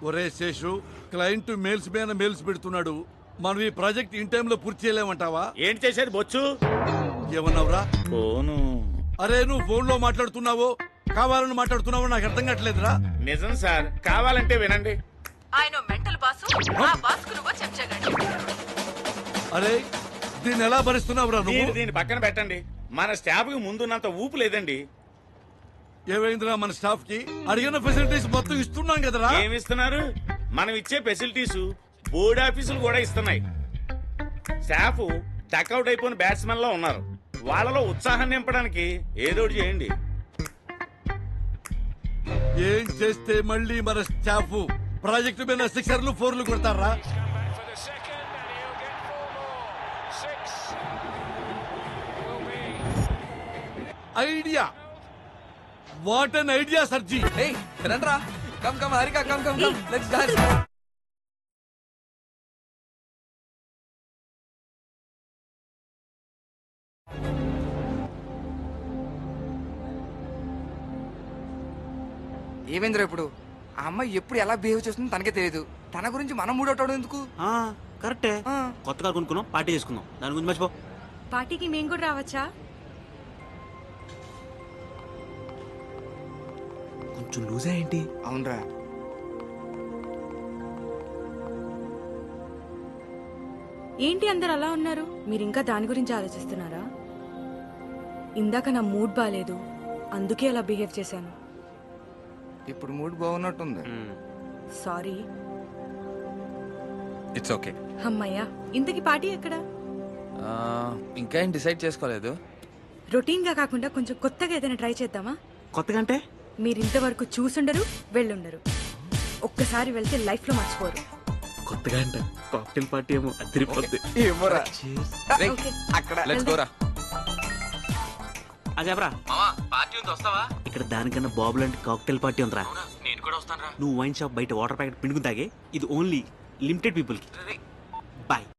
ఒరే Seshu, client mails మీద mails పెడుతున్నాడు. మనం ఈ ప్రాజెక్ట్ ఇన్ టైంలో పూర్తి చేయలేమంటావా? ఏంటి చేసేది బొచ్చు? ఏమన్నావురా? ఫోను. అరే నువ్వు ఫోన్ లో మాట్లాడుతున్నావో కావాలని మాట్లాడుతున్నావో నాకు అర్థం కావట్లేదురా. నిజం సార్, కావాలంటే వినండి. ఆయన మెంటల్ బాసు, ఆ బాసుకు నువ్వు చెంచగండి. అరే దీన్ని ఎలా భరిస్తున్నావురా నువ్వు? దీని పక్కన పెట్టండి. మన స్టాఫ్ కి ముందున్నంత ఊపు లేదండి. ఏమైందిరా మన స్టాఫ్ కి? అడిగిన ఫెసిలిటీస్ మొత్తం ఇస్తున్నాం కదరా. ఏమిస్తున్నారు? మనం ఇచ్చే ఫెసిలిటీస్ బోర్డు ఆఫీసులు కూడా ఇస్తున్నాయి. స్టాఫ్ టక్అవుట్ అయిపోయిన బ్యాట్స్మెన్ లో ఉన్నారు. వాళ్ళలో ఉత్సాహం నింపడానికి ఏదోటి చేయండి. ఏం చేస్తే మళ్ళీ మన స్టాఫ్ ప్రాజెక్టు మీద సిక్సర్లు ఫోర్లు కొడతారా? Idea, what an idea sir ji. రండ్రా, come come Harika, come come come, let's dance. ఏమైందిరా ఇప్పుడు? ఆ అమ్మాయి ఎప్పుడు ఎలా బిహేవ్ చేస్తుందో తనకే తెలియదు. తన గురించి మనం మూడోటోడు ఎందుకు? కరెక్టే. కొత్తగా కొనుక్కున్నాం, పార్టీ చేసుకుందాం. దాని గురించి మర్చిపో. పార్టీకి మేము కూడా రావచ్చా? కొంచెం లూజా ఏంటి? అవునరా. ఏంటి అందరు అలా ఉన్నారు? మీరు ఇంకా దాని గురించి ఆలోచిస్తున్నారా? ఇందాక నా మూడ్ బాగాలేదు, అందుకే అలా బిహేవ్ చేశాను. ఇప్పుడు మూడ్ బాగున్నట్టుంది. సారీ. It's okay. అమ్మయ్యా, ఇంతకి పార్టీ ఎక్కడా? ఇంకా ఏం డిసైడ్ చేసుకోలేదు. రొటీన్ గా కాకుండా కొంచెం కొత్తగా ఏదైనా ట్రై చేద్దామా? కొత్తగా అంటే? మీరు ఇంతవరకు చూసుండరు, వెళ్ళుండరు. ఒక్కసారి వెళ్తే లైఫ్ లో మర్చిపోరు. కొత్తగా అంటే కాక్టైల్ పార్టీ ఏమో అదిరిపోద్ది. ఏమోరా. రేయ్, ఓకే. అక్కడ లెట్స్ గోరా. అదేబ్రా, మామా పార్టీ ఉంది, వస్తావా? ఇక్కడ దానికన్నా బాబు లాంటి కాక్టైల్ పార్టీ ఉందిరా. నేను కూడా వస్తాను రా. నువ్వు వైన్ షాప్ బయట వాటర్ ప్యాకెట్ పిండుకుని తాగే. ఇది ఓన్లీ లిమిటెడ్ పీపుల్ కి. బాయ్.